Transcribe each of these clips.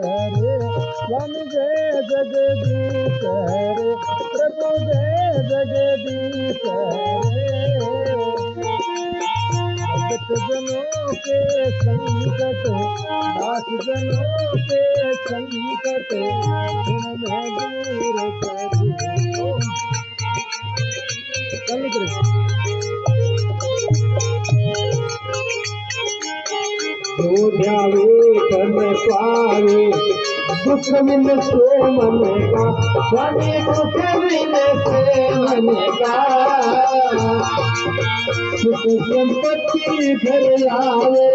रे स्वामी जय जगदीश रे प्रभु जय जगदीश रे भक्त जनों के संकट दास जनों के संकट सुन में दूर करियो ध्यावे तन पावे दुख मिल से मन का स्वामी दुख मिल से मन का सुख संपत्ति घर आवे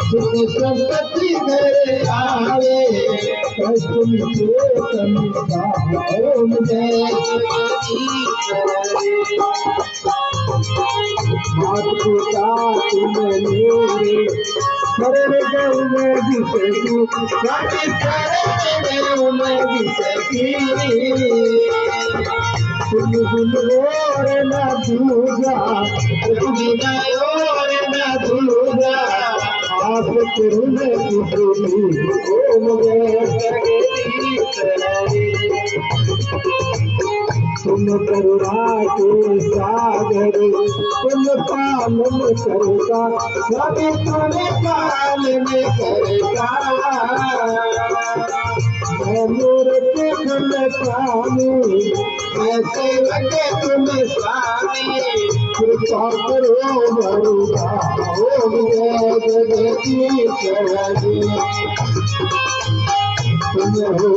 सुख संपत्ति घर आवे कष्ट मिले तन का ओम जय हाथ पुता तुम मेरे शरण गऊ में बिसकी स्वामी शरण गऊ में बिसकी तुम बिन और न दूजा तुम बिन और न दूजा आप करुण किशोरी ओम जय जगदीश तुम करुणा के सागर तुम पालन करता स्वामी तुम पालन करता मैं मूर्त तुम स्वामी मैं सेवक तुम स्वामी कृपा करो बरुदा ओम जय जगदीश तुम हो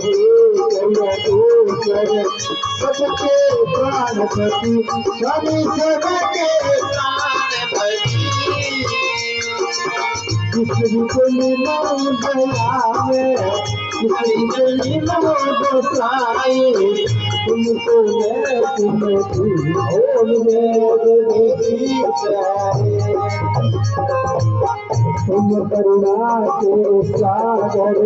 सबके प्राणपति स्वामी सबके प्राणपति किसी को लीलाओं दयावे किसी को लीलाओं गोसाई तुमको मैं तुम्हें ओम जय तुम करुणा के सागर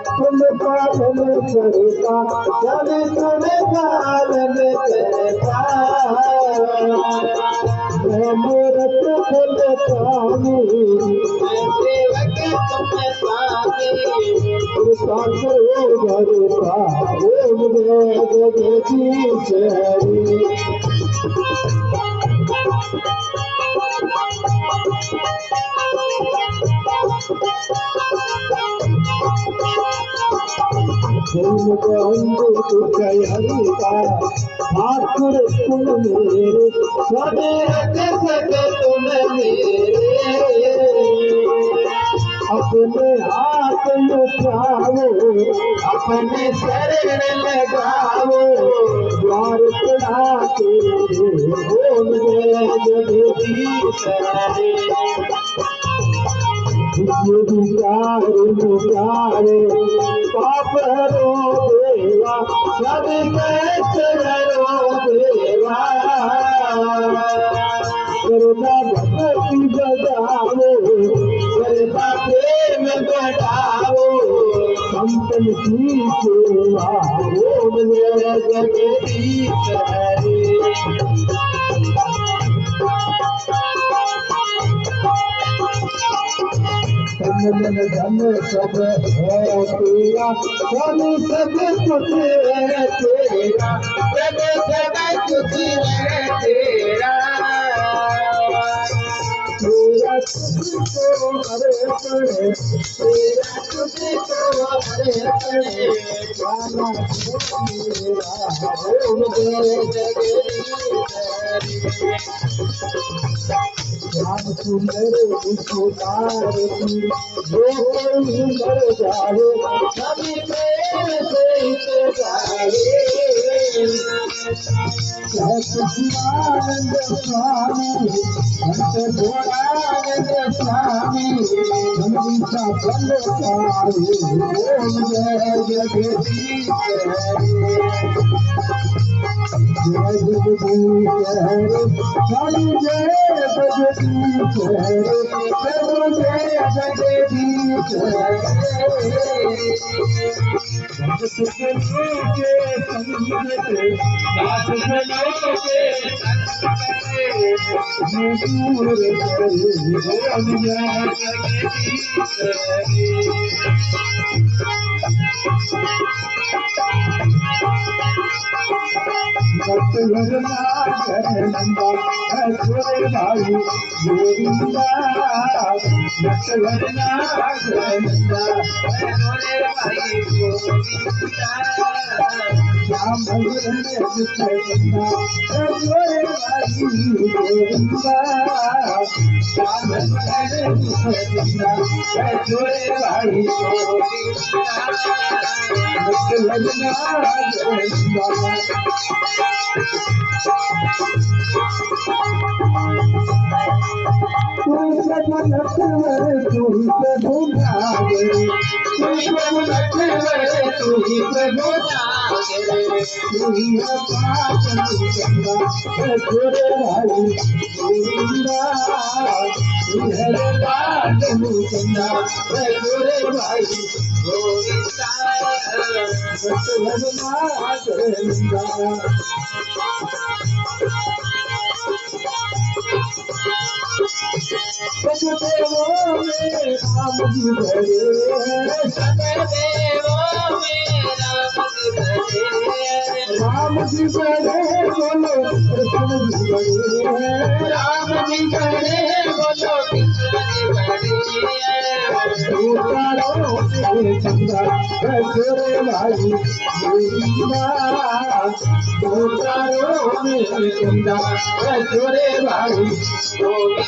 तुम पालन करता स्वामी तुम पालन करता मैं मूर्त फल स्वामी मैं सेवक तुम स्वामी कृपा करो भरता ओम जय जगदीश तुम बंधु हरिता ठाकुर तुम मेरे सदैव सद तुम मेरे अपने हाथ उठाओ अपने शरण लगाओ द्वार चढ़ा के ओम जय जगदीश विचारे पाप हरो देवा सब कष्ट हरो देवा करुणा भक्ति बजाओ करुणा प्रेम बढ़ाओ संतन की सेवा ओम जय जगदीश मन धन सब है तेरा स्वामी सब कुछ है तेरा सब कुछ है तेरा तेरा तुझको हरे पड़े तेरा तुझको हरे पड़े गाना मेरा ओम जय जगदीश श्याम सुंदर पुष्पार जो कोई मर जाए सभी प्रेम से गाए सचिदानंद स्वामी संत भोलानंद स्वामी हमेशा बंदकारी ओम जय जगदीश जय जगदीश स्वामी जय जगदीश प्रभु जय जगदीश के संगत दास जनों के दूर करे ओम जय जगदीश राम जी बड़े बोलो कृष्ण जी बड़े राम जी बड़े बोलो चंदा छोरे भाई चंदा छोरे भाई बोलो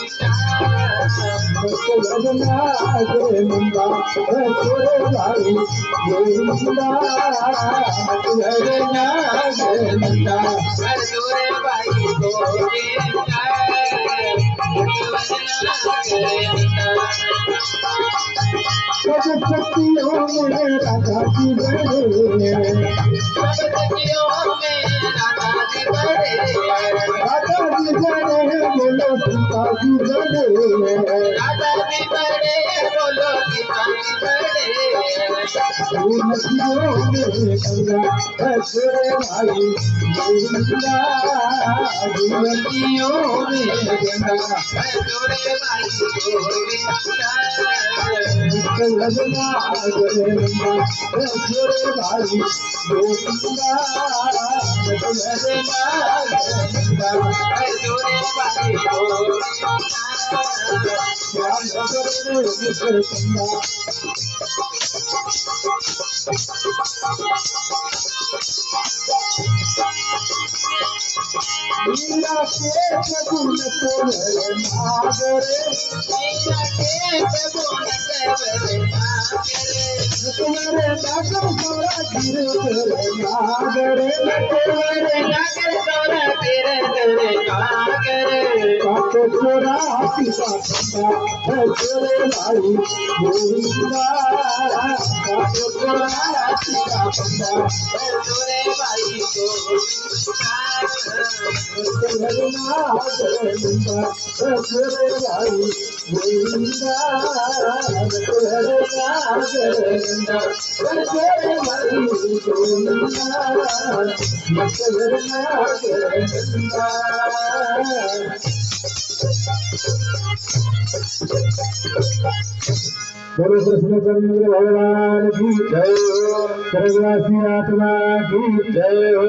कृष्णचंद्र भगवान की जय हो, स्वर्गवासी आत्मा की जय हो,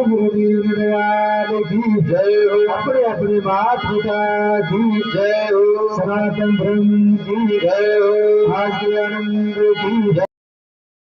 गुरुदेव दयाल की जय हो, अपने अपने माता पिता की जय हो, सनातन धर्म की जय हो, आनंद की जय।